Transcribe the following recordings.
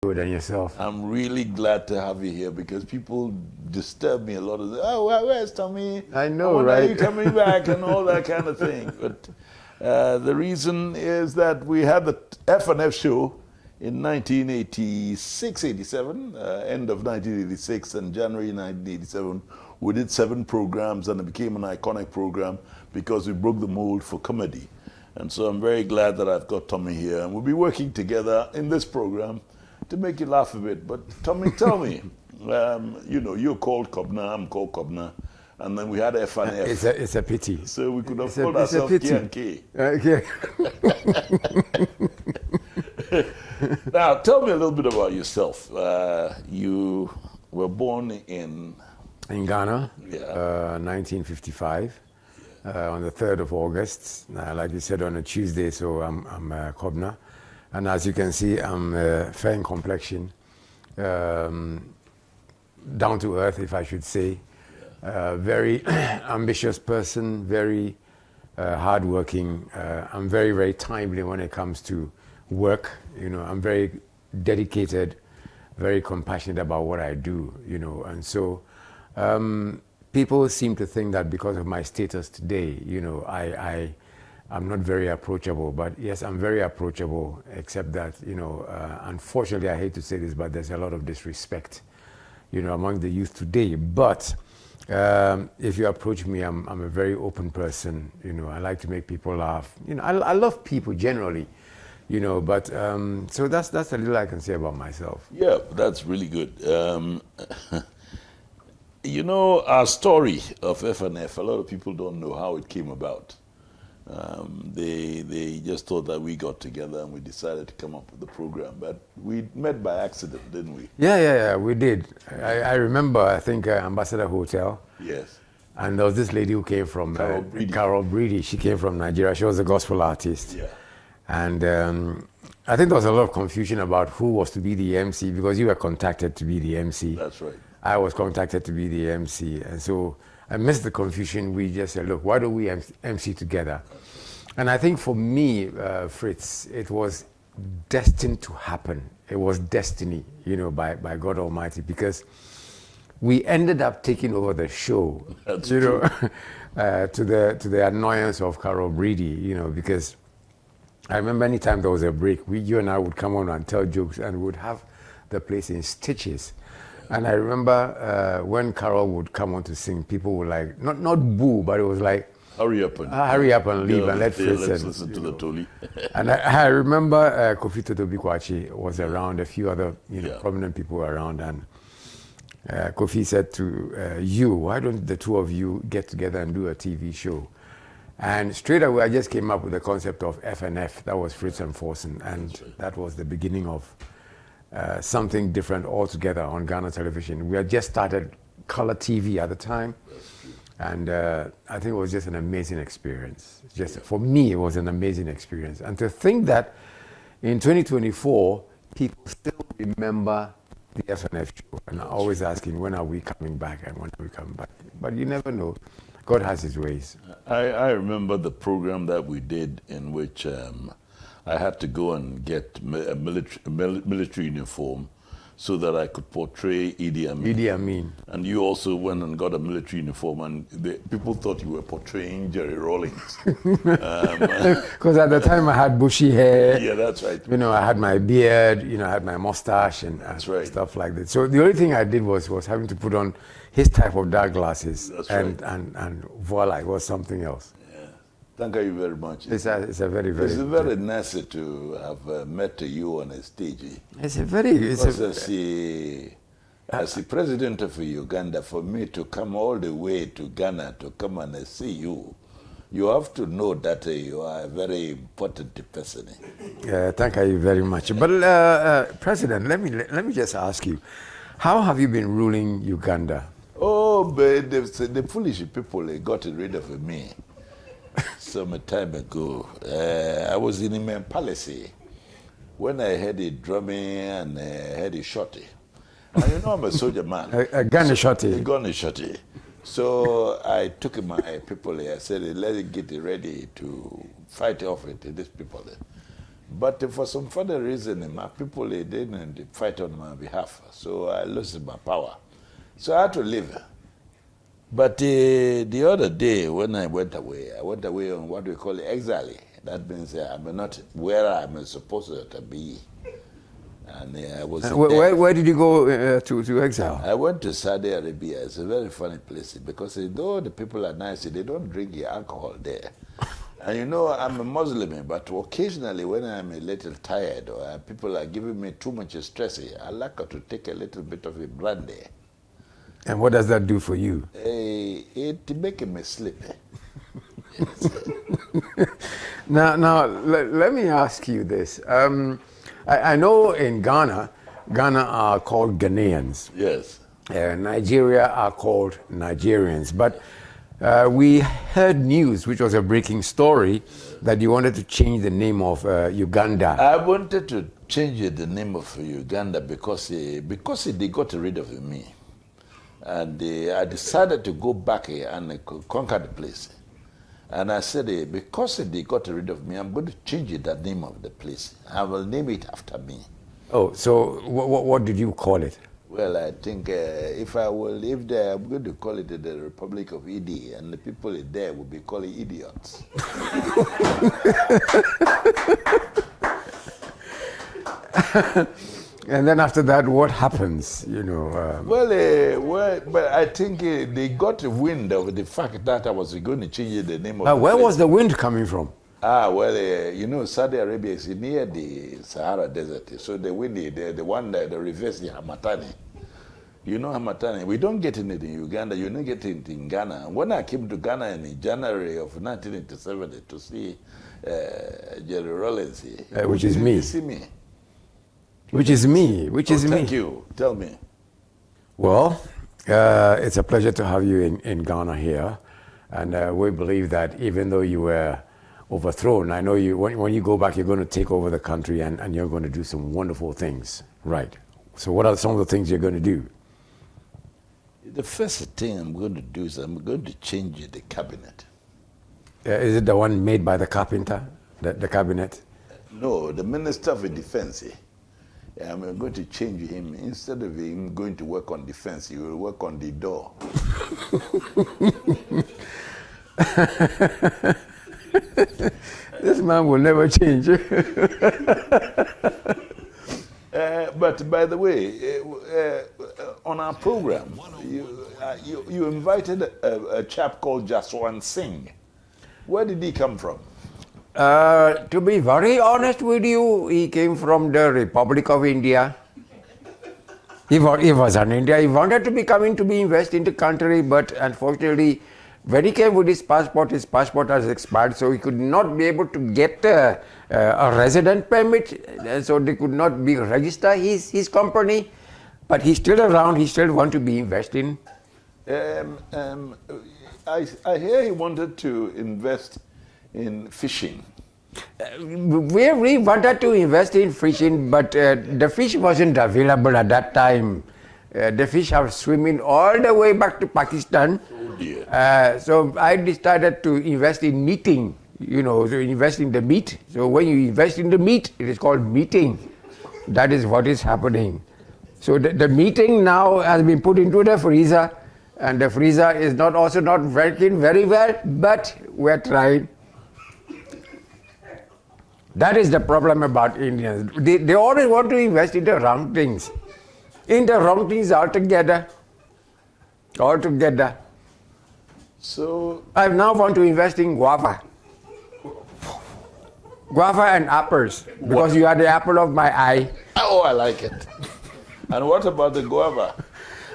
Good, and yourself? I'm really glad to have you here because people disturb me a lot. Of oh, where's Tommy? I know, when right? Are you coming back and all that kind of thing. But the reason is that we had the F&F show in 1986, 87, end of 1986 and January 1987. We did 7 programs and it became an iconic program because we broke the mold for comedy. And so I'm very glad that I've got Tommy here. And we'll be working together in this program to make you laugh a bit. But Tommy, tell me, you're called Kobna, I'm called Kobna. And then we had F and F. It's a pity. So we could have called ourselves K and K. Okay. Now, tell me a little bit about yourself. You were born in Ghana, 1955, on the 3rd of August. Like you said, on a Tuesday, so I'm Kobna. And as you can see, I'm fair in complexion, down to earth, if I should say. Very ambitious person, very hardworking. I'm very, very timely when it comes to work. I'm very dedicated, very compassionate about what I do. And so people seem to think that because of my status today, I'm not very approachable. But yes, I'm very approachable, except that unfortunately, I hate to say this, but there's a lot of disrespect, among the youth today. But if you approach me, I'm a very open person. I like to make people laugh. I love people generally, but so that's a little I can say about myself. Yeah, that's really good. Our story of F&F, a lot of people don't know how it came about. They just thought that we got together and we decided to come up with the program. But we met by accident, didn't we? Yeah, we did. I remember, I think, Ambassador Hotel. Yes. And there was this lady who came from Carol Breedy. She came from Nigeria. She was a gospel artist. Yeah. And I think there was a lot of confusion about who was to be the MC because you were contacted to be the MC. That's right. I was contacted to be the MC. And so I missed the confusion. We just said, look, why don't we MC together? And I think for me, Fritz, it was destined to happen. It was destiny, by God Almighty, because we ended up taking over the show, That's true. to the annoyance of Carol Breedy, because I remember anytime there was a break, you and I would come on and tell jokes and would have the place in stitches. And I remember when Carol would come on to sing, people would like, not boo, but it was like, hurry up and leave and let Fritz let's listen to the Toli. And I remember Kofi Totobikwachi was around, a few other Yeah. prominent people were around, and Kofi said to you, why don't the two of you get together and do a TV show? And straight away I just came up with the concept of F&F, that was Fritz and Forson, and that was the beginning of something different altogether on Ghana television. We had just started color TV at the time, and I think it was just an amazing experience. For me, it was an amazing experience. And to think that in 2024, people still remember the F&F show, and always asking, when are we coming back and when are we coming back? But you never know. God has his ways. I remember the program that we did in which I had to go and get a military uniform so that I could portray Idi Amin. Idi Amin. And you also went and got a military uniform, and people thought you were portraying Jerry Rawlings. Because at the time I had bushy hair. Yeah, that's right. I had my beard, I had my mustache and right. stuff like that. So the only thing I did was having to put on his type of dark glasses. That's and, right. and voila, it was something else. Thank you very much. It's a very, very... It's very nice to have met you on a stage. It's a very... As the president of Uganda, for me to come all the way to Ghana to come and see you, you have to know that you are a very important person. Thank you very much. But President, let me just ask you, how have you been ruling Uganda? Oh, but the foolish people got rid of me some time ago. I was in my palace when I had a drumming and had a shotty. And I'm a soldier man. A gun shotty. A gun shotty. So I took my people here. I said, let's get ready to fight off with these people. But for some further reason, my people they didn't fight on my behalf. So I lost my power. So I had to leave. But the other day when I went away on what we call exile. That means I'm not where I'm supposed to be. And I was where did you go to exile? I went to Saudi Arabia. It's a very funny place because though the people are nice, they don't drink alcohol there. And you know, I'm a Muslim, but occasionally when I'm a little tired or people are giving me too much stress, I like to take a little bit of a brandy. And what does that do for you? It makes me sleep. Now let me ask you this. I know in Ghana are called Ghanaians. Yes. Nigeria are called Nigerians. But we heard news, which was a breaking story, that you wanted to change the name of Uganda. I wanted to change the name of Uganda because they got rid of me. And I decided to go back and conquer the place. And I said, because they got rid of me, I'm going to change the name of the place. I will name it after me. Oh, so what did you call it? Well, I think if I will live there, I'm going to call it the Republic of Idi, and the people there will be called idiots. And then after that, what happens? You know. But I think they got wind of the fact that I was going to change the name of the where place. was the wind coming from? You know, Saudi Arabia is near the Sahara Desert, so the wind, the one that reverse the Hamatani. You know Hamatani. We don't get it in Uganda. You don't get it in Ghana. When I came to Ghana in January of 1987 to see Jerry Rollins, which is me. See me. Which is me. Thank you. Tell me. Well, it's a pleasure to have you in Ghana here. And we believe that even though you were overthrown, I know you. When you go back, you're going to take over the country and you're going to do some wonderful things. Right. So what are some of the things you're going to do? The first thing I'm going to do is I'm going to change the cabinet. Is it the one made by the carpenter, the cabinet? No, the Minister of Defense. I'm going to change him. Instead of him going to work on defense, he will work on the door. This man will never change. But by the way, on our program, you invited a chap called Jaswant Singh. Where did he come from? To be very honest with you, he came from the Republic of India. He was in India. He wanted to be invest in the country, but unfortunately, when he came with his passport has expired, so he could not be able to get a resident permit, so they could not be register his company. But he's still around. He still want to be investing. I hear he wanted to invest in fishing. We really wanted to invest in fishing, but the fish wasn't available at that time. The fish are swimming all the way back to Pakistan. Oh dear. So I decided to invest in meating, so invest in the meat. So when you invest in the meat, it is called meating. That is what is happening. So the meating now has been put into the freezer, and the freezer is not working very well, but we're trying. That is the problem about Indians. They always want to invest in the wrong things. In the wrong things altogether. So I now want to invest in guava. Guava and apples, because you are the apple of my eye. Oh, I like it. And what about the guava?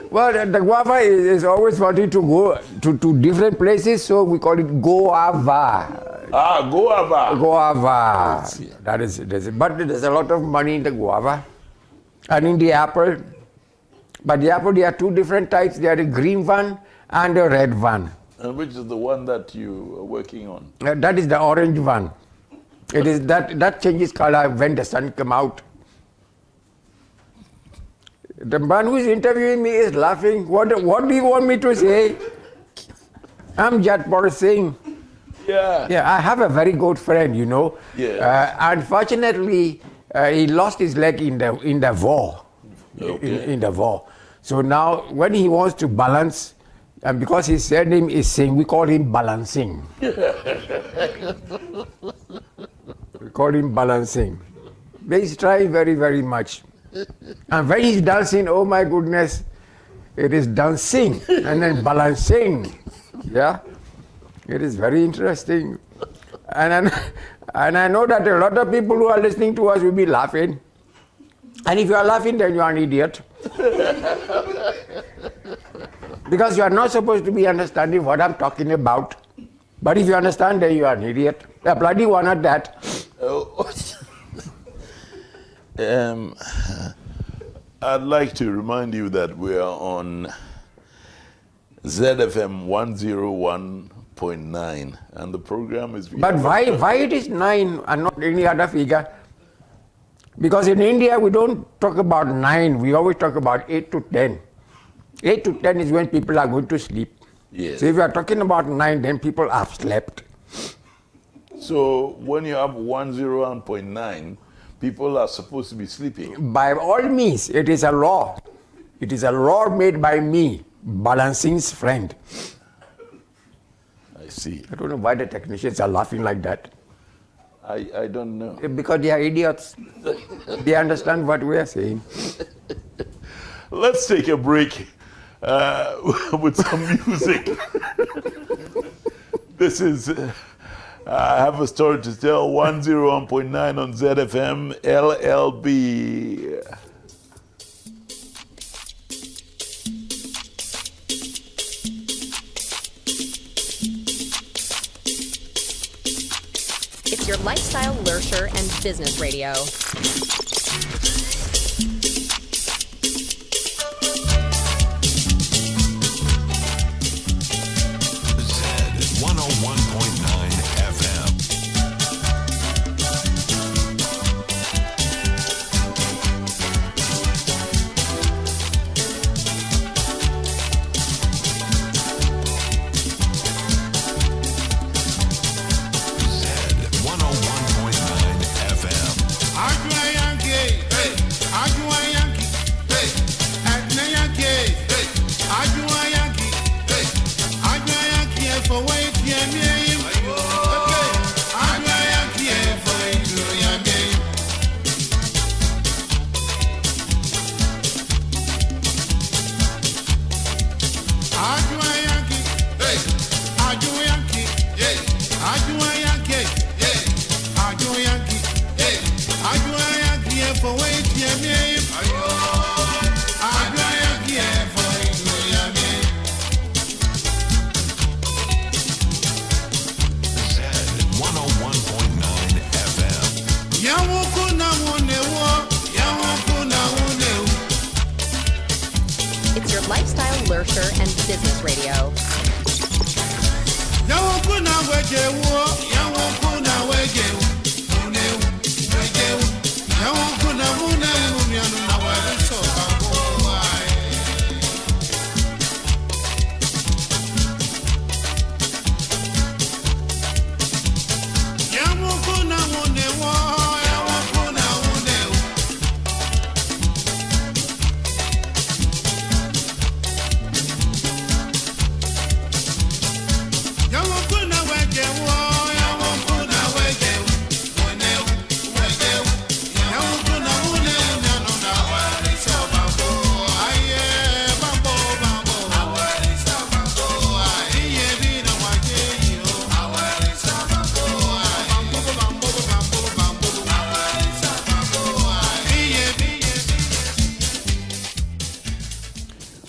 Well, the guava is always wanting to go to different places, so we call it guava. Guava. Guava. That is, but there's a lot of money in the guava. And in the apple. But the apple, there are two different types. There are the green one and the red one. And which is the one that you are working on? That is the orange one. It is that changes color when the sun comes out. The man who is interviewing me is laughing. What do you want me to say? I'm Jatpal Singh. Yeah. Yeah, I have a very good friend, you know. Yeah. Unfortunately, he lost his leg in the war. Okay. In the war. So now, when he wants to balance, and because his surname is Singh, we call him Balancing. We call him Balancing. But he's trying very, very much. And when he's dancing, oh my goodness, it is dancing and then balancing. Yeah, it is very interesting. And I know that a lot of people who are listening to us will be laughing. And if you are laughing, then you are an idiot. Because you are not supposed to be understanding what I'm talking about. But if you understand, then you are an idiot. A bloody one at that. I'd like to remind you that we are on ZFM 101.9 and the program is... But why it is 9 and not any other figure? Because in India we don't talk about 9, we always talk about 8 to 10. 8 to 10 is when people are going to sleep. Yes. So if you are talking about 9, then people have slept. So when you have 101.9, people are supposed to be sleeping. By all means, it is a law. It is a law made by me, Balancing's friend. I see. I don't know why the technicians are laughing like that. I don't know. Because they are idiots. They understand what we are saying. Let's take a break with some music. This is... I have a story to tell, 101.9 on ZFM, LLB. It's your lifestyle, lurcher, and business radio. It's your lifestyle, lurcher, and business radio.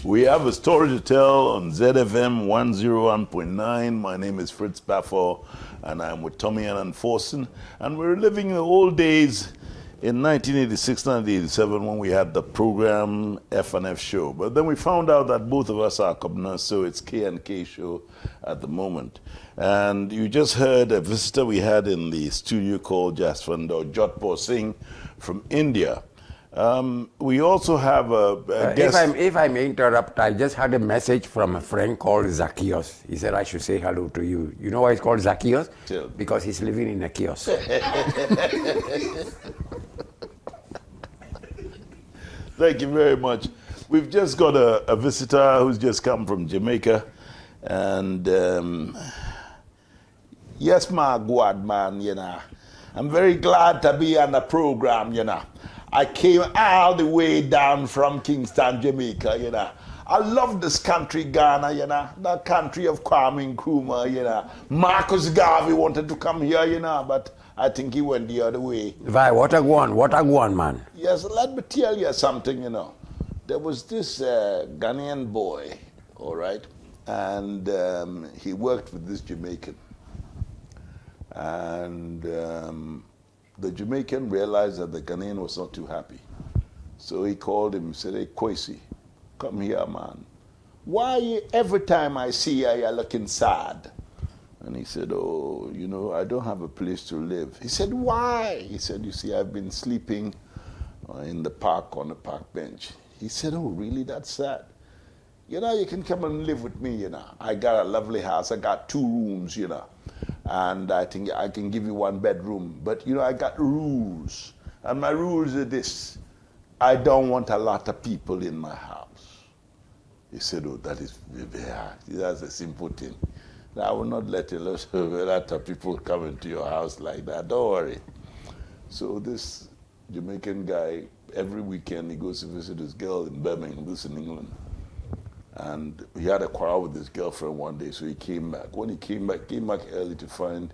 We have a story to tell on ZFM 101.9. My name is Fritz Baffour, and I'm with Annan Forson. And we're living the old days in 1986, 1987, when we had the program F&F show. But then we found out that both of us are Kobna, so it's K&K show at the moment. And you just heard a visitor we had in the studio called Jaswant or Jodhpur Singh from India. We also have a guest. If I may interrupt, I just had a message from a friend called Zacchaeus. He said I should say hello to you. You know why he's called Zacchaeus? Tell. Because he's living in a kiosk. Thank you very much. We've just got a visitor who's just come from Jamaica. And yes, my God, man, you know. I'm very glad to be on the program, you know. I came all the way down from Kingston, Jamaica, you know. I love this country, Ghana, you know. The country of Kwame Nkrumah, you know. Marcus Garvey wanted to come here, you know, but I think he went the other way. Why, what a one, man. Yes, let me tell you something, you know. There was this Ghanaian boy, all right, and he worked with this Jamaican. And the Jamaican realized that the Ghanaian was not too happy. So he called him and said, "Hey, Kwesi, come here, man. Why every time I see you, you're looking sad?" And he said, "Oh, you know, I don't have a place to live." He said, "Why?" He said, "You see, I've been sleeping in the park on the park bench." He said, "Oh, really? That's sad. You know, you can come and live with me, you know. I got a lovely house. I got 2 rooms, you know. And I think I can give you 1 bedroom. But, you know, I got rules. And my rules are this. I don't want a lot of people in my house." He said, "Oh, that is very hard. That's a simple thing. I will not let a lot of people come into your house like that. Don't worry." So this Jamaican guy, every weekend he goes to visit his girl in Birmingham, this in England. And he had a quarrel with his girlfriend one day, so he came back. When he came back early to find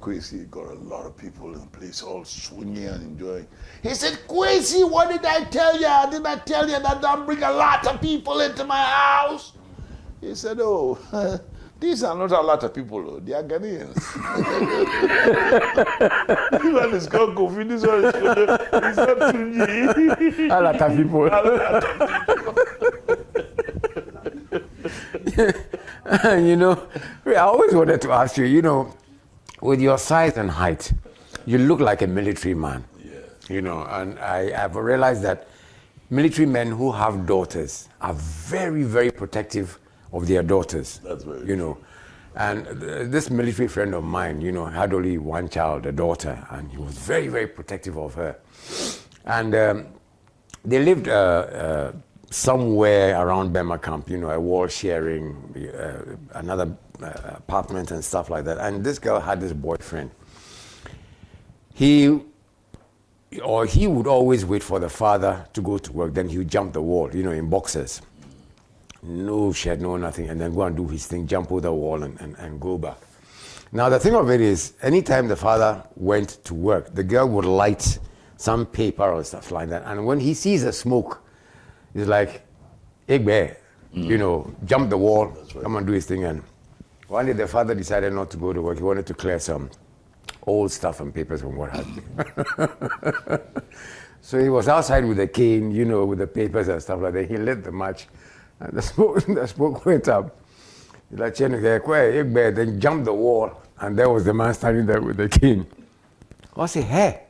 Kwesi. He got a lot of people in the place all swinging and enjoying. He said, "Kwesi, what did I tell you? Did I tell you that don't bring a lot of people into my house?" He said, "Oh, these are not a lot of people, they are Ghanaians." This one is called Kofi, this one is not Tunji. A lot of people. You know, I always wanted to ask you, you know, with your size and height, you look like a military man. Yeah. You know, and I've realized that military men who have daughters are very, very protective of their daughters. That's very you know. And this military friend of mine, you know, had only 1 child, a daughter, and he was very, very protective of her. And they lived somewhere around Bema Camp, you know, a wall sharing, another apartment and stuff like that. And this girl had this boyfriend. He would always wait for the father to go to work, then he would jump the wall, you know, in boxers. No shirt, no nothing, and then go and do his thing, jump over the wall and go back. Now the thing of it is, anytime the father went to work, the girl would light some paper or stuff like that, and when he sees the smoke, he's like, "Egbe," you know, jump the wall, right, come and do his thing. And one day the father decided not to go to work. He wanted to clear some old stuff and papers and what have you. So he was outside with a cane, you know, with the papers and stuff like that. He lit the match. And the smoke went up. He's like, then jumped the wall, and there was the man standing there with the cane. I said, "Hey,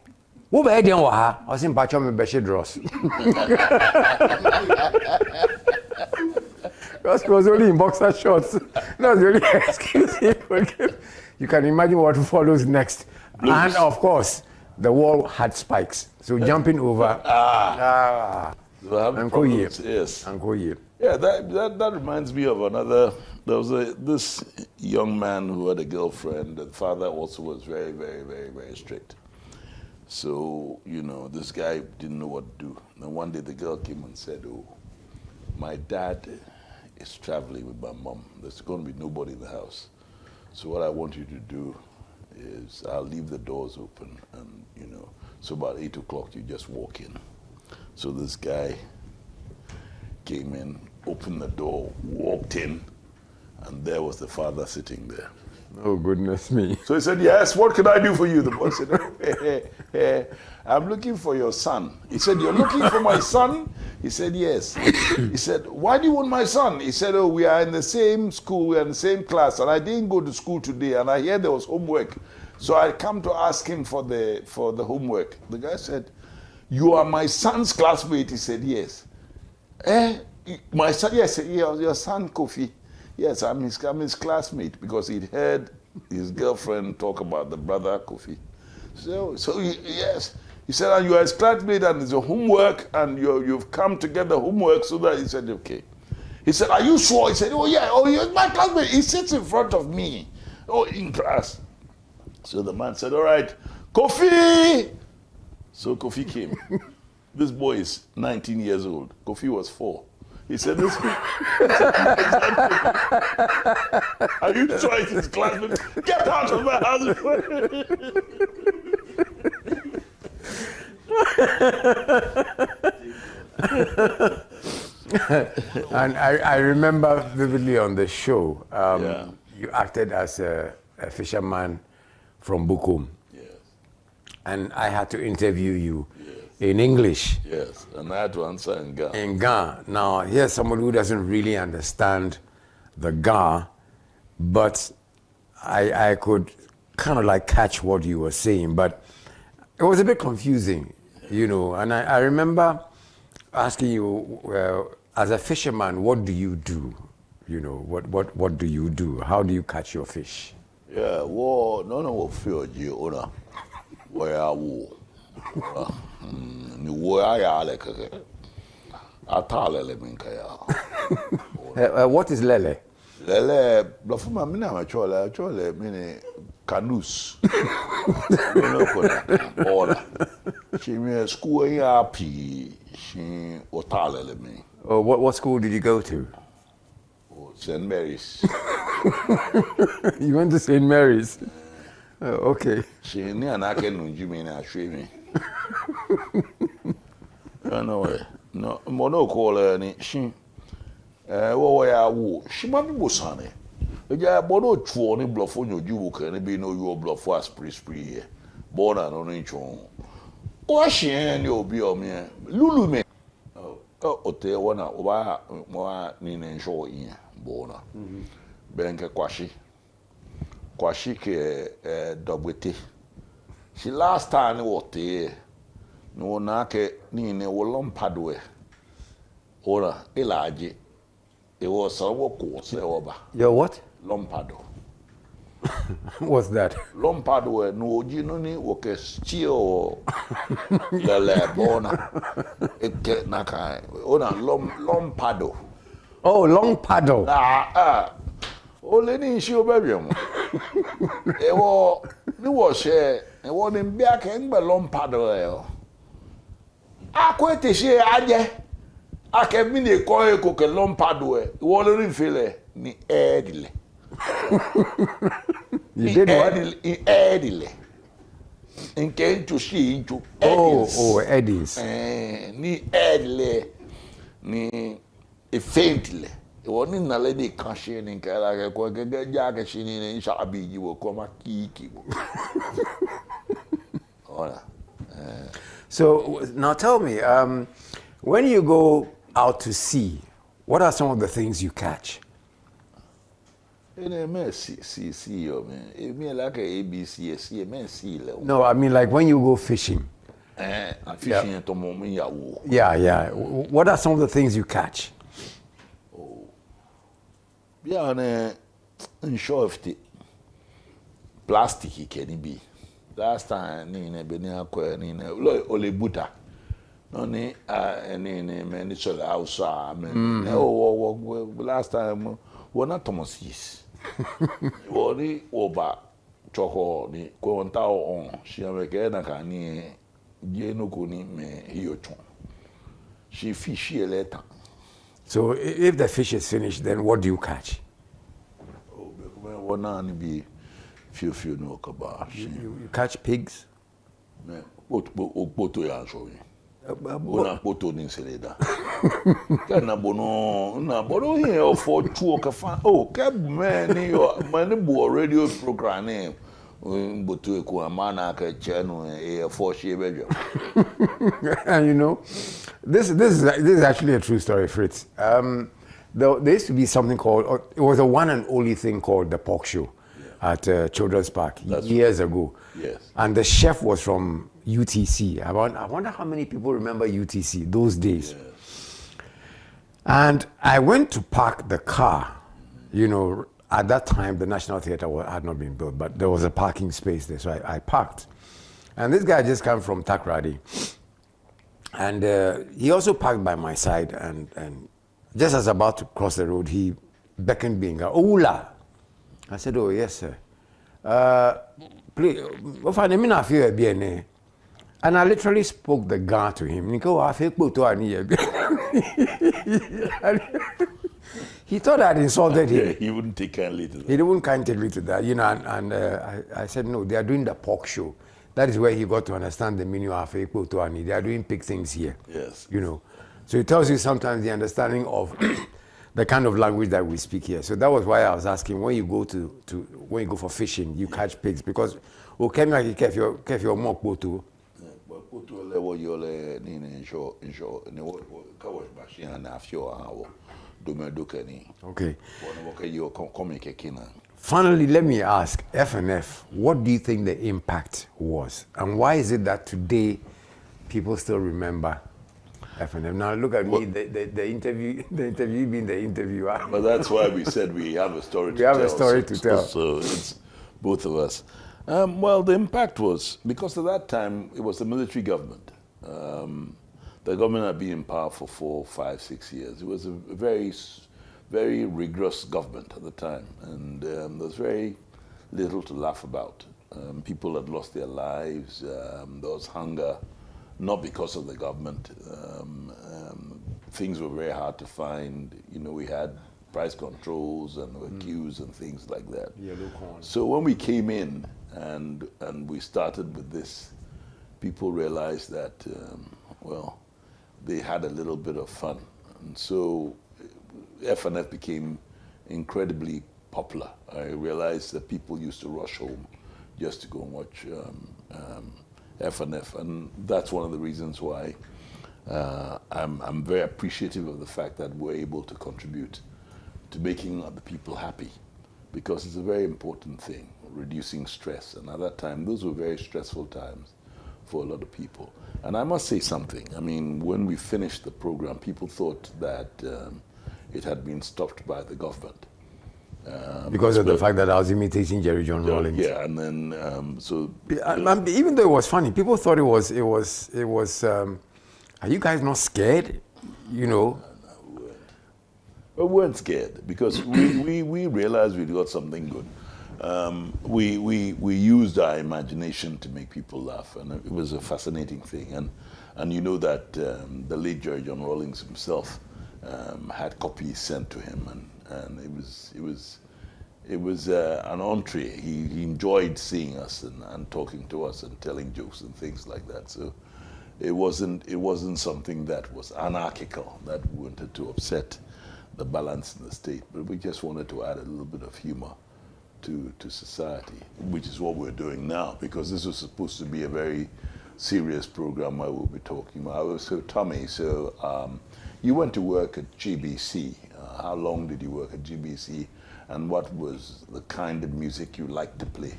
who be there? I was in Pachom Beshi Dross." Because he was only in boxer shorts. That was the only excuse he could give. You can imagine what follows next. Blues. And of course, the wall had spikes. So jumping over. Uncle yes. Uncle Ye. Yeah, that reminds me of another. There was this young man who had a girlfriend. The father also was very, very, very, very strict. So, you know, this guy didn't know what to do. And one day the girl came and said, "Oh, my dad is traveling with my mom. There's going to be nobody in the house. So what I want you to do is I'll leave the doors open, and, you know, so about 8 o'clock you just walk in." So this guy came in, opened the door, walked in, and there was the father sitting there. Oh, goodness me. So he said, "Yes, what can I do for you?" The boy said, "Oh, I'm looking for your son." He said, "You're looking for my son?" He said, "Yes." He said, "Why do you want my son?" He said, "Oh, we are in the same school, we are in the same class, and I didn't go to school today, and I hear there was homework. So I come to ask him for the homework." The guy said, you are my son's classmate. He said, yes. My son, yes, your son Kofi. Yes, I'm his classmate because he'd heard his girlfriend talk about the brother Kofi. Yes. He said, and you are his classmate and it's a homework and you've come to get the homework so that he said, okay. He said, are you sure? He said, oh yeah, he's my classmate. He sits in front of me, in class. So the man said, all right, Kofi! So Kofi came. This boy is 19 years old. Kofi was 4. He said, this are you sure it's his classmate? Get out of my house! And I remember vividly on the show, you acted as a fisherman from Bukum. Yes. And I had to interview you in English. Yes, and I had to answer in Ga. In Ga. Now, here's someone who doesn't really understand the Ga, but I could kind of like catch what you were saying, but it was a bit confusing, you know. And I remember asking you, as a fisherman, what do you do? You know, what do you do? How do you catch your fish? Yeah, well, no feel you, or where I will. Ni wo ya le keke. Atale le minkaya. What is lele? Lele, blofuma mina ma chole mini canoes. No kona. Ola. She me school ya pi, she otale le me. Oh, what school did you go to? St. Mary's. You went to St. Mary's? Oh, okay. She ni anake nunji me na shwe me. Anyway, no, mono call ni she. Wo ya wo. She ma bi bosane. Eja bono chuo ni blofo nyoju wo kan bi no yo blofo aspri here. Bona no ni chon. O she ni obi o me. Lulu me. Ote wona oba mo ni nsho yin bona. Benke kwashi ke dogwete. She last time what no na ke ni ne wolom padwe. Ora elaje. It was so ko se oba. Your what? Lompado. What's that? Lompado no oji no ni wo ke stio lele bona. Eke na kai. Ona lompado. Oh, long paddle. Ole ni nshi obawie mo. Ewo ni wo she, ewo ni bia ke ngbe lompado e. Akwete she aje. Ake mi ne ko e ko ke lompado e. Wo le rin fele ni edile. You did what? Edile. Nke ntu shi ntu. Oh, eddies. Ni edile ni faintly. Woni na lady kashe ni kala ke ko ke ja ke shini ni sha abiji wo ko ma kiki wo. Ora. So now tell me, when you go out to sea, what are some of the things you catch? Ene me see yo me. E me like ABC see me see le. No, I mean like when you go fishing. Fishing to mo me ya wo. Yeah. What are some of the things you catch? Bien, un shofty plastic can be. Last time, Nina Benia Quernina, Ole Buta. No, ni many solar house. Last time, we're not Thomasis. Ori Oba Choco, ni Quantao on, she Americana can Jenukuni me Hiochon. She fishy a letter. So if the fish is finished, then what do you catch? Be few no kaba. You catch pigs? Poto ya showi. Bona poto ni seleda. Kana bono here for two okafa. Oh, keb many bu radio program name. Boto eku amana ka chenu e for she bejo. And you know, this is actually a true story, Fritz. There used to be something called, it was a one and only thing called the pork show at Children's Park years ago. Yes. And the chef was from UTC. I wonder how many people remember UTC those days. Yes. And I went to park the car. You know, at that time, the National Theatre had not been built, but there was a parking space there, so I parked. And this guy just came from Takrady. And he also parked by my side, and just as about to cross the road, he beckoned me. Oula! I said, oh, yes, sir. Please, and I literally spoke the Ga to him. He thought I'd insulted him. Yeah, he wouldn't take kindly to that. He wouldn't kindly to that, you know. And I said, no, they are doing the pork show. That is where he got to understand the meaning of Ekpo. They are doing big things here. Yes. You know. So it tells you sometimes the understanding of the kind of language that we speak here. So that was why I was asking, when you go when you go for fishing, you catch pigs, because Kenya kef your mock boto. Okay. Finally, let me ask, FNF, what do you think the impact was? And why is it that today people still remember FNF? Now look at me, the interview being the interviewer. But that's why we said we have a story to tell. We have a story to tell. So it's both of us. Well, the impact was, because at that time, it was the military government. The government had been in power for 4, 5, 6 years. It was a very, very rigorous government at the time. And there was very little to laugh about. People had lost their lives. There was hunger, not because of the government. Things were very hard to find. You know, we had price controls and there were queues and things like that. Yellow corn. So when we came in and we started with this, people realized that, well, they had a little bit of fun. And so FNF became incredibly popular. I realized that people used to rush home just to go and watch FNF. And that's one of the reasons why I'm very appreciative of the fact that we're able to contribute to making other people happy, because it's a very important thing, reducing stress. And at that time, those were very stressful times for a lot of people. And I must say something. I mean, when we finished the program, people thought that it had been stopped by the government. Because of the fact that I was imitating Jerry John Rawlings. Yeah, and then so. Even though it was funny, people thought it was. Are you guys not scared? You know. We weren't scared, because we realized we'd got something good. We used our imagination to make people laugh, and it was a fascinating thing. And you know that the late Jerry John Rawlings himself had copies sent to him, and it was an entree. He enjoyed seeing us and talking to us and telling jokes and things like that. So it wasn't something that was anarchical, that we wanted to upset the balance in the state, but we just wanted to add a little bit of humor to society, which is what we're doing now, because this was supposed to be a very serious program where we'll be talking about. So Tommy, you went to work at GBC. How long did you work at GBC, and what was the kind of music you liked to play?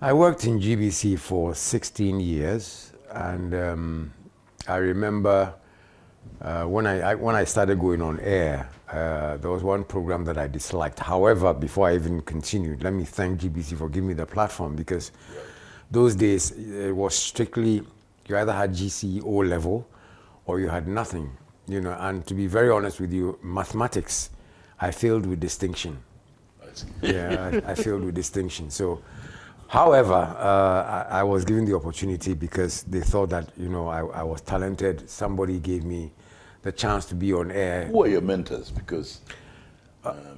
I worked in GBC for 16 years, and I remember when I started going on air, there was one program that I disliked. However, before I even continued, let me thank GBC for giving me the platform, because those days it was strictly, you either had GCE O level or you had nothing, you know. And to be very honest with you, mathematics, I failed with distinction. Yeah, I failed with distinction. So, however, I was given the opportunity because they thought that, you know, I was talented. Somebody gave me the chance to be on air. Who were your mentors? Because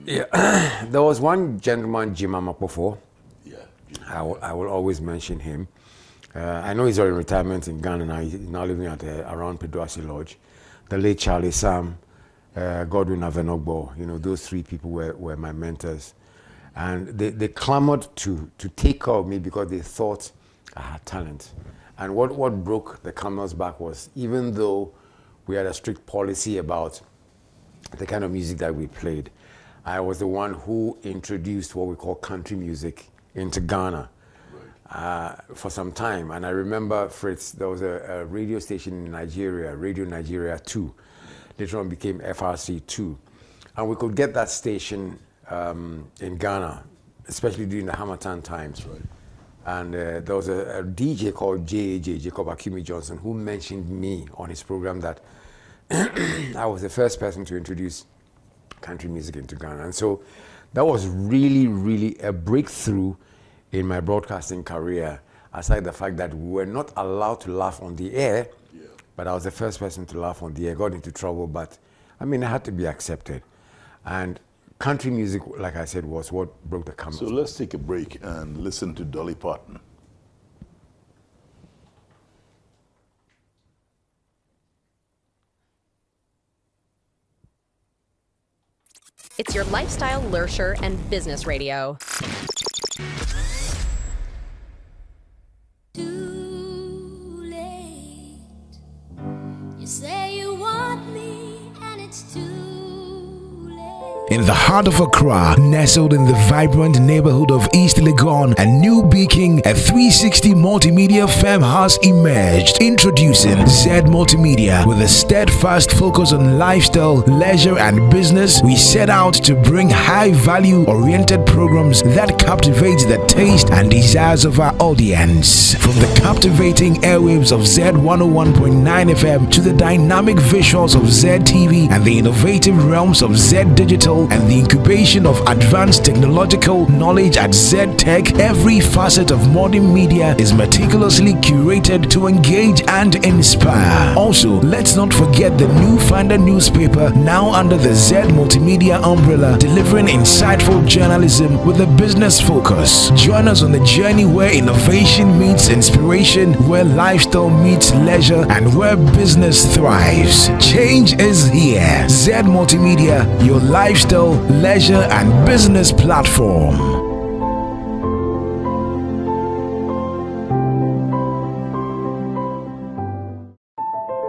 there was one gentleman, Jim Baffour. Yeah, I will always mention him. I know he's already in retirement in Ghana now. He's now living at around Peduasi Lodge. The late Charlie Sam, Godwin Avenogbo. You know, those three people were my mentors, and they clamored to take care of me because they thought I had talent. And what broke the camel's back was, even though we had a strict policy about the kind of music that we played, I was the one who introduced what we call country music into Ghana. for some time. And I remember, Fritz, there was a radio station in Nigeria, Radio Nigeria 2. Later on became FRC 2. And we could get that station in Ghana, especially during the Hamatan times. Right. And there was a DJ called JAJ, Jacob Akimi Johnson, who mentioned me on his program that I was the first person to introduce country music into Ghana. And so that was really, really a breakthrough in my broadcasting career, aside the fact that we were not allowed to laugh on the air, but I was the first person to laugh on the air, got into trouble, but I mean, it had to be accepted. And country music, like I said, was what broke the camel's So let's take a break and listen to Dolly Parton. It's your lifestyle, leisure, and business radio. Too late. You say you want me, and it's too late. In the heart of Accra, nestled in the vibrant neighborhood of East Legon and New Beacon, a 360 multimedia farmhouse emerged. Introducing Z Multimedia. With a steadfast focus on lifestyle, leisure, and business, we set out to bring high-value oriented programs that captivate the taste and desires of our audience. From the captivating airwaves of Z 101.9 FM to the dynamic visuals of Z TV and the innovative realms of Z Digital and the incubation of advanced technological knowledge at Z Tech, every facet of modern media is meticulously curated to engage and inspire. Also, let's not forget the New Finder newspaper, now under the Z Multimedia umbrella, delivering insightful journalism with a business focus. Join us on the journey where innovation meets inspiration, where lifestyle meets leisure, and where business thrives. Change is here. Z Multimedia, your lifestyle, leisure, and business platform.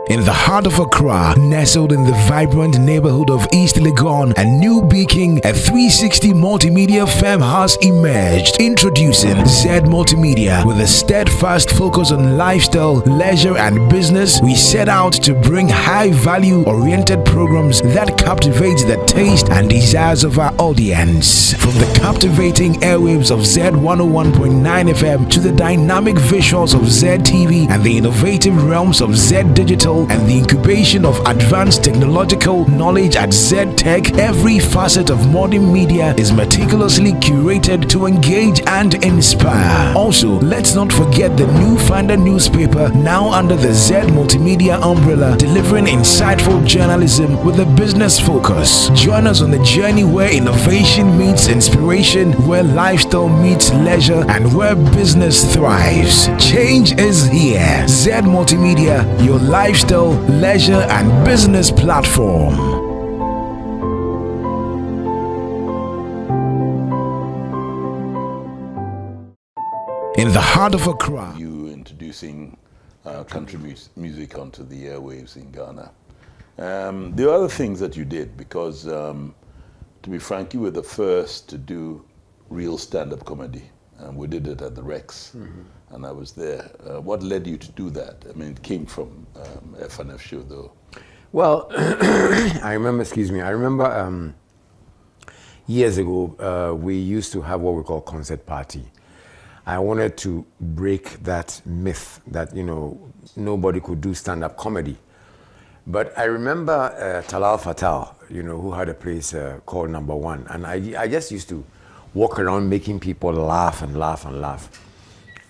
In the heart of Accra, nestled in the vibrant neighborhood of East Legon and New Beacon, a 360 multimedia farmhouse emerged. Introducing Z Multimedia. With a steadfast focus on lifestyle, leisure, and business, we set out to bring high-value oriented programs that captivate the taste and desires of our audience. From the captivating airwaves of Z 101.9 FM to the dynamic visuals of Z TV and the innovative realms of Z Digital and the incubation of advanced technological knowledge at Z Tech, every facet of modern media is meticulously curated to engage and inspire. Also, let's not forget the New Finder newspaper, now under the Z Multimedia umbrella, delivering insightful journalism with a business focus. Join us on the journey where innovation meets inspiration, where lifestyle meets leisure, and where business thrives. Change is here. Z Multimedia, your lifestyle, leisure, and business platform. In the heart of Accra. You introducing country music onto the airwaves in Ghana. There are other things that you did because, to be frank, you were the first to do real stand-up comedy. And we did it at the Rex, and I was there. What led you to do that? I mean, it came from FNF show, though. Well, I remember years ago, we used to have what we call concert party. I wanted to break that myth that, nobody could do stand-up comedy. But I remember Talal Fatal, who had a place called Number One, and I just used to walk around making people laugh and laugh and laugh.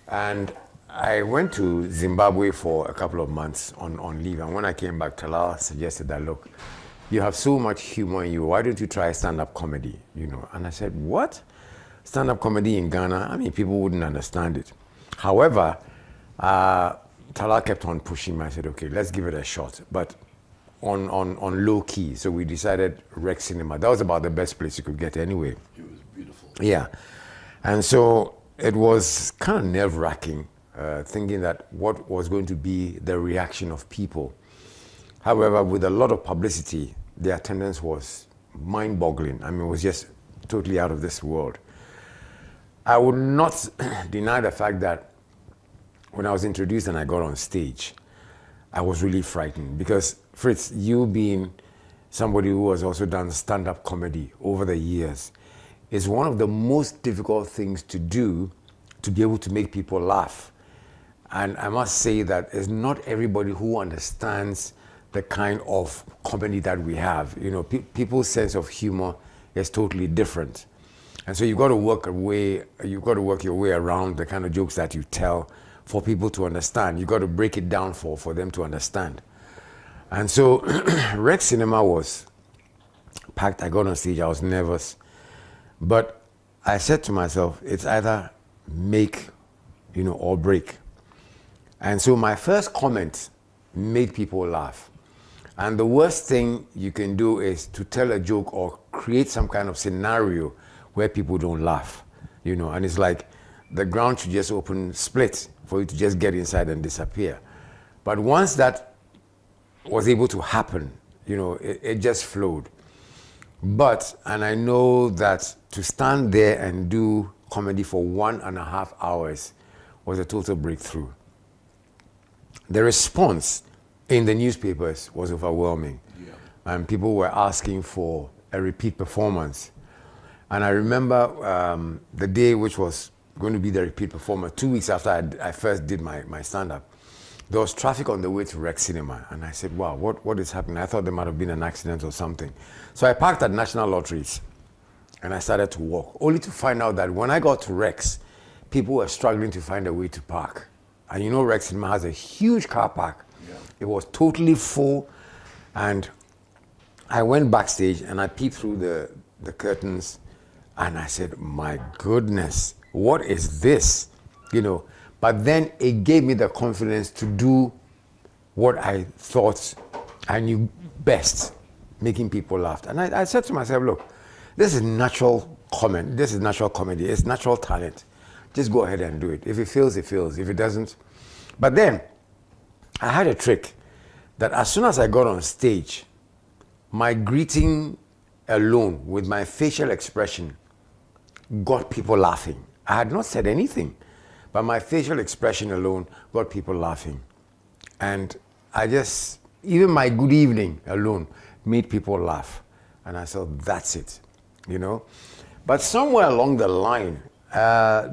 And I went to Zimbabwe for a couple of months on leave, and when I came back, Talal suggested that, look, you have so much humor in you, why don't you try stand-up comedy, And I said, what? Stand-up comedy in Ghana? I mean, people wouldn't understand it. However, Talal kept on pushing me. I said, okay, let's give it a shot, but on low key. So we decided Rex Cinema. That was about the best place you could get anyway. It was beautiful. Yeah. And so it was kind of nerve-wracking, thinking that what was going to be the reaction of people. However, with a lot of publicity, the attendance was mind-boggling. I mean, it was just totally out of this world. I would not deny the fact that when I was introduced and I got on stage, I was really frightened because, Fritz, you being somebody who has also done stand-up comedy over the years, is one of the most difficult things to do to be able to make people laugh. And I must say that it's not everybody who understands the kind of comedy that we have. You know, people's sense of humor is totally different. And so you've got to work your way around the kind of jokes that you tell for people to understand. You've got to break it down for them to understand. And so Rex Cinema was packed. I got on stage, I was nervous. But I said to myself, it's either make, or break. And so my first comment made people laugh. And the worst thing you can do is to tell a joke or create some kind of scenario where people don't laugh, and it's like the ground should just split for you to just get inside and disappear. But once that was able to happen, it just flowed. And I know that to stand there and do comedy for 1.5 hours was a total breakthrough. The response in the newspapers was overwhelming. Yeah. And people were asking for a repeat performance. And I remember the day which was going to be the repeat performance, 2 weeks after I first did my stand-up, there was traffic on the way to Rex Cinema. And I said, wow, what is happening? I thought there might have been an accident or something. So I parked at National Lotteries and I started to walk, only to find out that when I got to Rex, people were struggling to find a way to park. And Rex Cinema has a huge car park. Yeah. It was totally full. And I went backstage and I peeped through the curtains and I said, my goodness, what is this? But then it gave me the confidence to do what I thought I knew best, making people laugh. And I said to myself, look, this is natural comedy. This is natural comedy. It's natural talent. Just go ahead and do it. If it fails, it fails. If it doesn't. But then I had a trick that as soon as I got on stage, my greeting alone with my facial expression got people laughing. I had not said anything, but my facial expression alone got people laughing. And even my good evening alone made people laugh. And I thought, that's it, But somewhere along the line,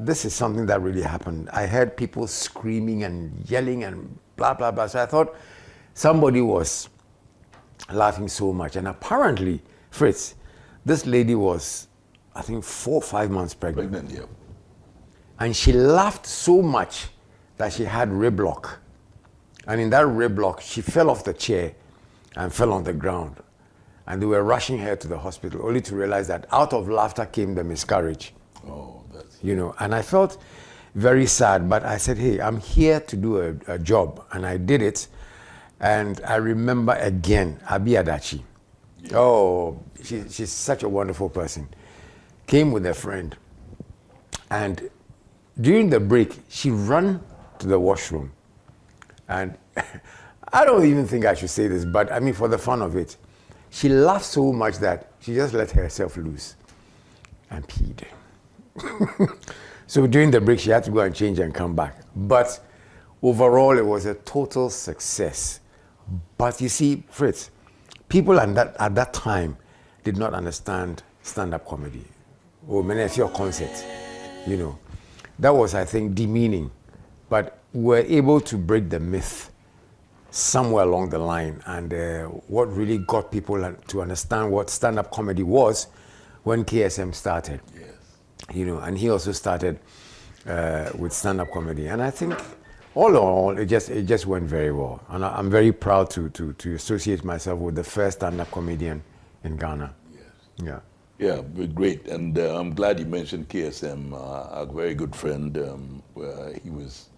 this is something that really happened. I heard people screaming and yelling and blah, blah, blah. So I thought somebody was laughing so much. And apparently, Fritz, this lady was, I think, 4 or 5 months pregnant. Yeah. And she laughed so much that she had rib lock. And in that rib lock, she fell off the chair and fell on the ground. And they were rushing her to the hospital, only to realize that out of laughter came the miscarriage. Oh, that's... and I felt very sad, but I said, hey, I'm here to do a job. And I did it. And I remember again, Abi Adachi. Yeah. Oh, she's such a wonderful person. Came with a friend. And during the break, she ran to the washroom. And I don't even think I should say this, but I mean, for the fun of it, she laughed so much that she just let herself loose and peed. So during the break, she had to go and change and come back. But overall, it was a total success. But you see, Fritz, people at that time did not understand stand-up comedy or many of your concepts, That was, I think, demeaning. But we were able to break the myth somewhere along the line. And what really got people to understand what stand-up comedy was when KSM started. Yes. And he also started with stand-up comedy. And I think all in all, it just went very well. And I'm very proud to associate myself with the first stand-up comedian in Ghana. Yes. Yeah. Yeah, great. And I'm glad you mentioned KSM, a very good friend. He was,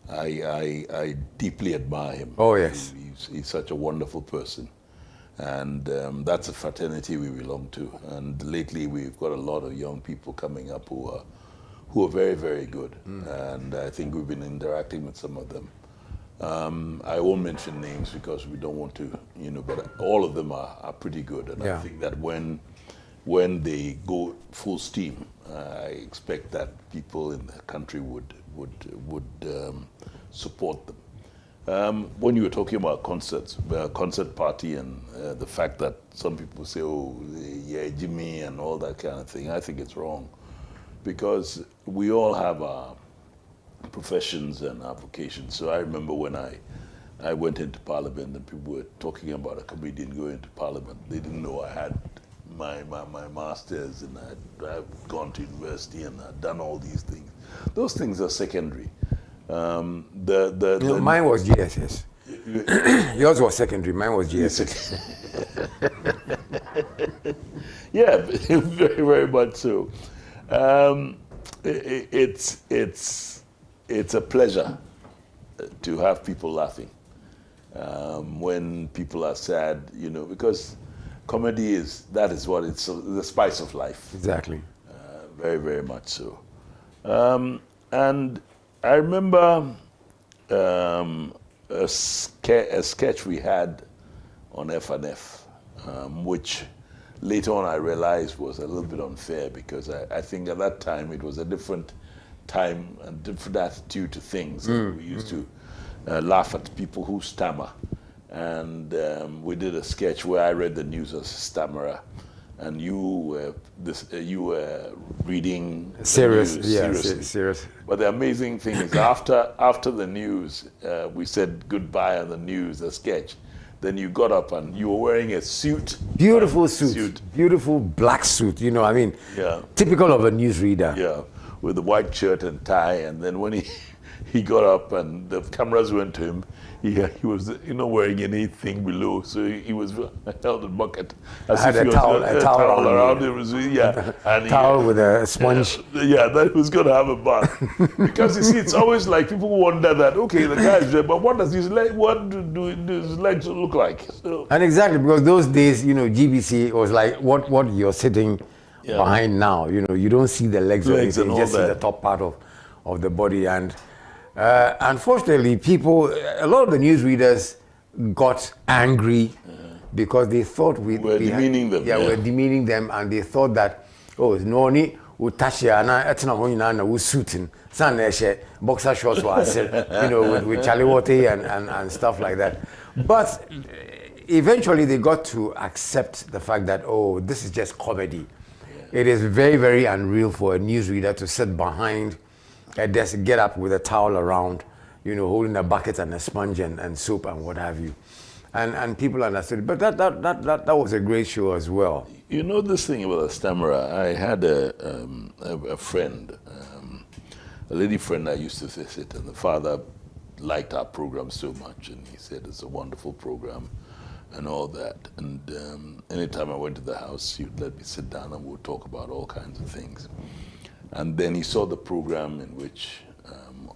I deeply admire him. Oh, yes. He's such a wonderful person. And that's a fraternity we belong to. And lately we've got a lot of young people coming up who are very, very good. And I think we've been interacting with some of them. I won't mention names because we don't want to, but all of them are pretty good. And I think that when when they go full steam, I expect that people in the country would support them. When you were talking about concerts, concert party, and the fact that some people say, "Oh, yeah, Jimmy," and all that kind of thing, I think it's wrong, because we all have our professions and our vocations. So I remember when I went into Parliament and people were talking about a comedian going into Parliament. They didn't know I had my master's and I'd gone to university and I'd done all these things. Those things are secondary. Mine was GSS. Yours was secondary. Mine was GSS. Yeah, very, very much so. It's a pleasure to have people laughing when people are sad, because comedy is what it's the spice of life. Exactly. Very, very much so. And I remember a sketch we had on F&F, which later on I realized was a little bit unfair, because I think at that time it was a different time and different attitude to things. We used to laugh at people who stammer. And we did a sketch where I read the news as a stammerer, and you were reading serious. But the amazing thing is, after the news, we said goodbye on the news, the sketch. Then you got up and you were wearing a suit. Beautiful suit. Beautiful black suit. Yeah. Typical of a newsreader. Yeah, with the white shirt and tie. And then when he got up and the cameras went to him, he was wearing anything below, so he was held a bucket. As had if a he towel around him. Yeah, and towel with a sponge. That he was going to have a bath. Because you see, it's always like people wonder that, okay, the guy is there, but what does his legs look like? So, and exactly, because those days, GBC was like what you're sitting behind now. You don't see the legs or anything, you just see the top part of the body. And unfortunately, a lot of the newsreaders got angry because they thought we were demeaning them. Yeah, we're demeaning them, and they thought that, no ni utashia na etina honyina na usuiting san boxer shorts was with Charlie Water and stuff like that. But eventually they got to accept the fact that, this is just comedy. It is very, very unreal for a newsreader to sit behind a desk, get up with a towel around, holding a bucket and a sponge and soap and what have you. And people understood it. But that was a great show as well. This thing about a stammerer, I had a friend, a lady friend I used to visit, and the father liked our program so much, and he said it's a wonderful program and all that. And anytime I went to the house, he would let me sit down and we would talk about all kinds of things. And then he saw the program in which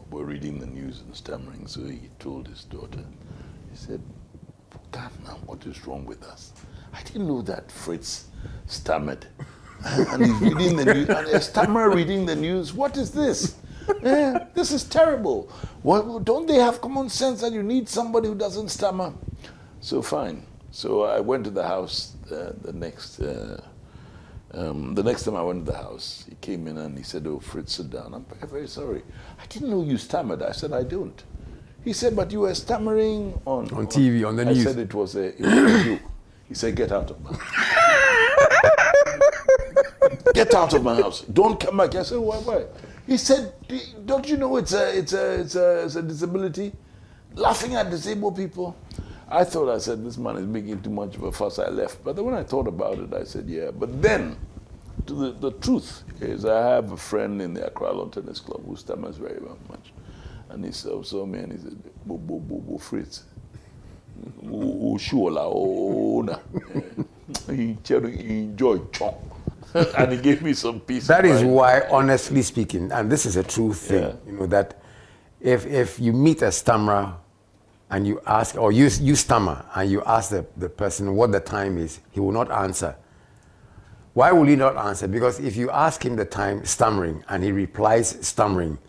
we're reading the news and stammering, so he told his daughter, he said, God, now what is wrong with us? I didn't know that Fritz stammered. And he's reading the news, and a stammerer reading the news, what is this? This is terrible. Well, don't they have common sense that you need somebody who doesn't stammer? So fine. So I went to the house the next time I went to the house, he came in and he said, Fritz, sit down. I'm very, very sorry. I didn't know you stammered. I said, I don't. He said, but you were stammering on TV, on the news. I said, it was a you. He said, get out of my house. Get out of my house. Don't come back. I said, why? He said, don't you know it's a disability? Laughing at disabled people. I said, this man is making too much of a fuss. I left. But then when I thought about it, I said, yeah. But then, the truth is, I have a friend in the Accra Lawn Tennis Club who stammers very, very much. And he saw me and he said, Bo Fritz. He enjoyed chong. And he gave me some peace. That is why, honestly speaking, and this is a true thing, that if you meet a stammerer, and you ask, or you stammer, and you ask the person what the time is, he will not answer. Why will he not answer? Because if you ask him the time stammering, and he replies stammering,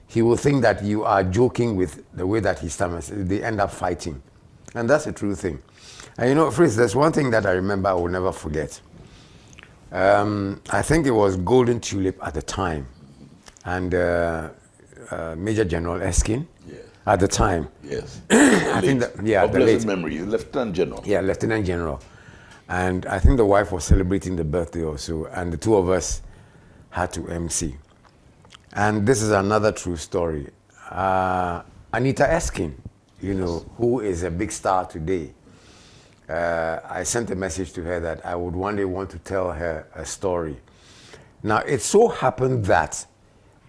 he will think that you are joking with the way that he stammers. They end up fighting. And that's a true thing. And Fritz, there's one thing that I remember I will never forget. I think it was Golden Tulip at the time, and Major General Erskine at the time. Yes. I think that, of the blessed late memory, Lieutenant General. Yeah, Lieutenant General. And I think the wife was celebrating the birthday or so, and the two of us had to MC. And this is another true story. Anita Erskine, you know, who is a big star today, I sent a message to her that I would one day want to tell her a story. Now, it so happened that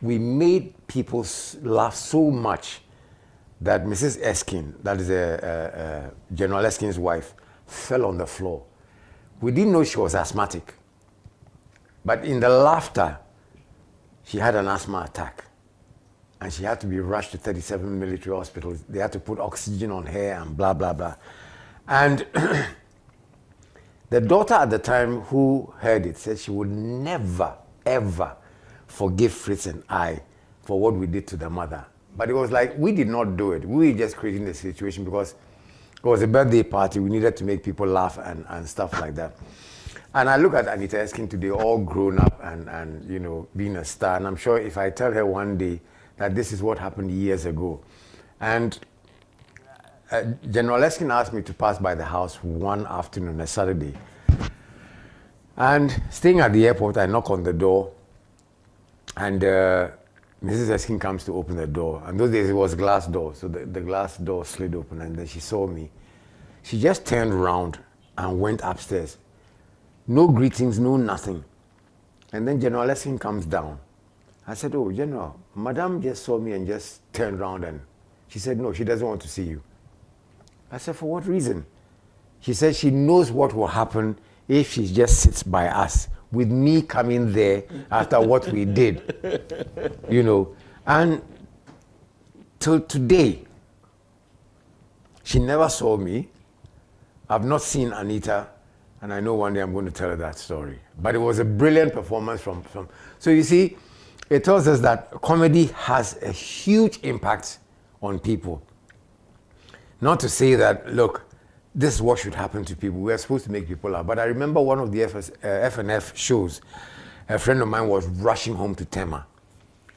we made people laugh so much that Mrs. Erskine, that is General Erskine's wife, fell on the floor. We didn't know she was asthmatic. But in the laughter, she had an asthma attack. And she had to be rushed to 37 military hospitals. They had to put oxygen on her and blah, blah, blah. And the daughter at the time who heard it said she would never, ever forgive Fritz and I for what we did to the mother. But it was like, we did not do it. We were just creating the situation because it was a birthday party. We needed to make people laugh and stuff like that. And I look at Anita Erskine today, all grown up and you know, being a star. And I'm sure if I tell her one day that this is what happened years ago. And General Erskine asked me to pass by the house one afternoon, a Saturday. And staying at the airport, I knock on the door. And Mrs. Erskine comes to open the door. And those days it was glass door. So the glass door slid open and then she saw me. She just turned around and went upstairs. No greetings, no nothing. And then General Erskine comes down. I said, oh, General, Madame just saw me and just turned around and she said, no, she doesn't want to see you. I said, for what reason? She said she knows what will happen if she just sits by us with me coming there after what we did, you know. And till today, she never saw me. I've not seen Anita, and I know one day I'm going to tell her that story. But it was a brilliant performance from. So you see, it tells us that comedy has a huge impact on people. Not to say that, look, this is what should happen to people. We are supposed to make people laugh. But I remember one of the F&F shows, a friend of mine was rushing home to Tema.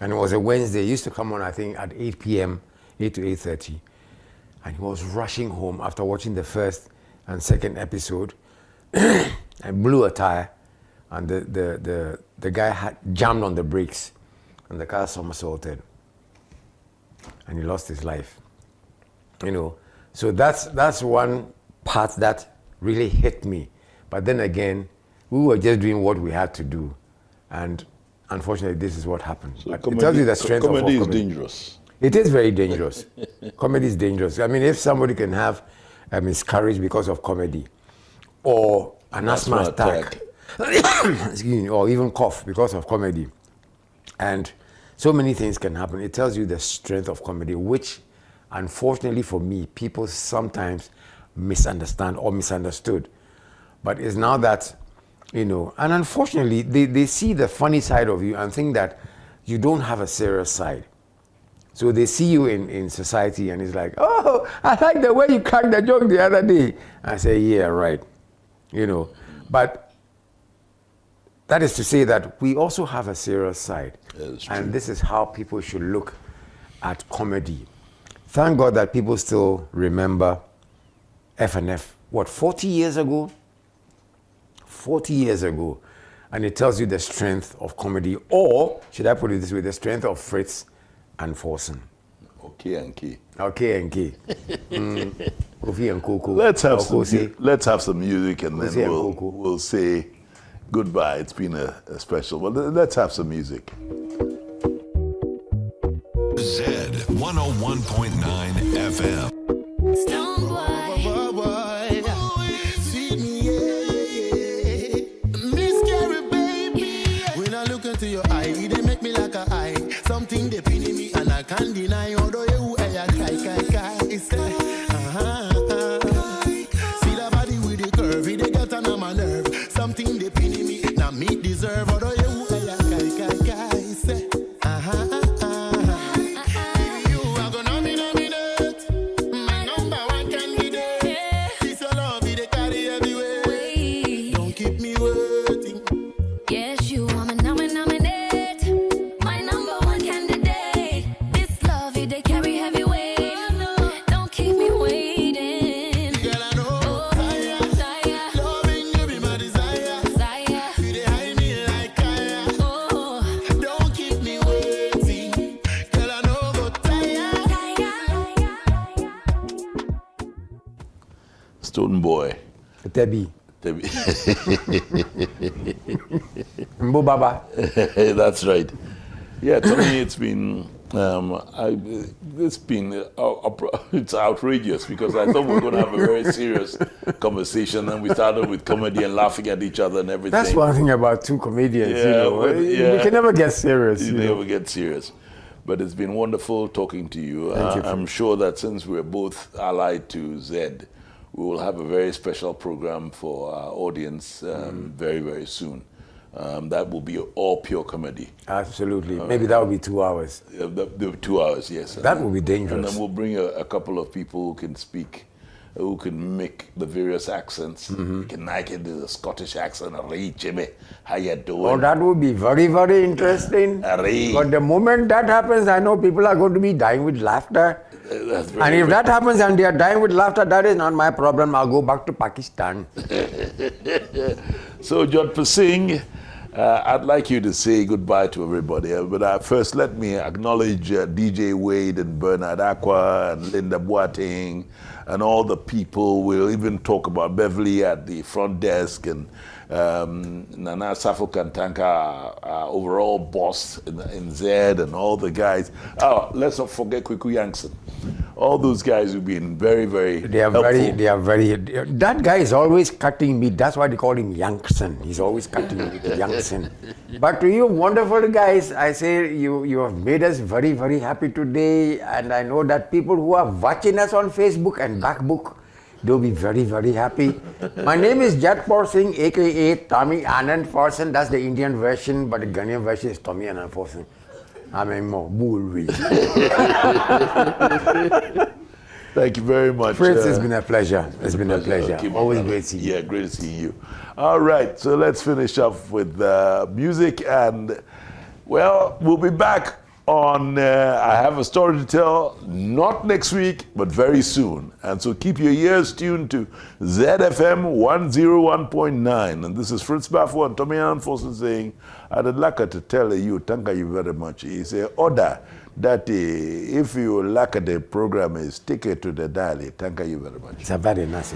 And it was a Wednesday. He used to come on, I think, at 8 p.m., 8 to 8:30. And he was rushing home after watching the first and second episode. I blew a tire, and the guy had jammed on the brakes, and the car somersaulted. And he lost his life. You know, so that's one part that really hit me. But then again, we were just doing what we had to do. And unfortunately, this is what happened. So it tells you the strength of comedy. Comedy is dangerous. It is very dangerous. Comedy is dangerous. I mean, if somebody can have a miscarriage because of comedy, or an asthma attack, excuse me, or even cough because of comedy, and so many things can happen. It tells you the strength of comedy, which, unfortunately for me, people sometimes misunderstand or misunderstood. But it's now that, you know, and unfortunately, they see the funny side of you and think that you don't have a serious side. So they see you in society and it's like, oh, I like the way you cracked the joke the other day. I say, yeah, right. You know, but that is to say that we also have a serious side. And this is how people should look at comedy. Thank God that people still remember F&F, what, 40 years ago? 40 years ago. And it tells you the strength of comedy, or, should I put it this way, the strength of Fritz and Forson. Okay and K. Okay and K. Kofi and Coco. Let's have some music and then we'll say goodbye. It's been a special one. Let's have some music. Z 101.9 FM. Stone boy. See me, yeah. Miss Carrie, baby. When I look into your eye, they make me like a eye. Something they pin in me and I can't deny. Although you kai. It's see the body with the curve, they got on my nerve. Something they pin in me, now me deserve. Although you kai. Say Stone Boy. Tebi. Tebi. Baba. That's right. Yeah, to me it's been it's outrageous because I thought we were going to have a very serious conversation, and we started with comedy and laughing at each other and everything. That's one thing about two comedians, Yeah, you know. but, yeah. You can never get serious. You You know. never get serious. But it's been wonderful talking to you. Thank you. I'm sure that since we're both allied to Z, we will have a very special program for our audience very, very soon. That will be all pure comedy. Absolutely. Maybe that will be 2 hours. The 2 hours, yes. That will be dangerous. And then we'll bring a couple of people who can speak, who can make the various accents. I can do the Scottish accent. Hey, Jimmy, how you doing? Oh, that would be very, very interesting. Hooray. But the moment that happens, I know people are going to be dying with laughter. That's very And if that happens and they are dying with laughter, that is not my problem. I'll go back to Pakistan. So, Jodhpur Singh, I'd like you to say goodbye to everybody. But first, let me acknowledge DJ Wade and Bernard Aqua and Linda Boateng and all the people. We'll even talk about Beverly at the front desk and Nana Safo Kantanka, our overall boss in Z, and all the guys. Oh, let's not forget Kwiku Yankson. All those guys have been very, very helpful. That guy is always cutting meat. That's why they call him Yankson. He's always cutting meat, Yankson. But to you wonderful guys, I say you have made us very, very happy today. And I know that people who are watching us on Facebook and Backbook, they'll be very, very happy. My name is Jodhpur Singh, aka Tommy Annan Forson. That's the Indian version, but the Ghanaian version is Tommy Annan Forson. I'm a more bull. Thank you very much. Fritz, it's been a pleasure. It's been a pleasure. Okay, Always great seeing you. Yeah, great to see you. All right, so let's finish up with music, and well, we'll be back on I Have a Story to Tell, not next week, but very soon. And so keep your ears tuned to ZFM 101.9. And this is Fritz Baffour and Tommy Annan Forson saying, I'd like to tell you, thank you very much. He said, order that if you like the program is take it to the daily. Thank you very much. It's a very nice.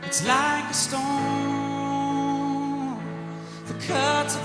It's like a storm that cuts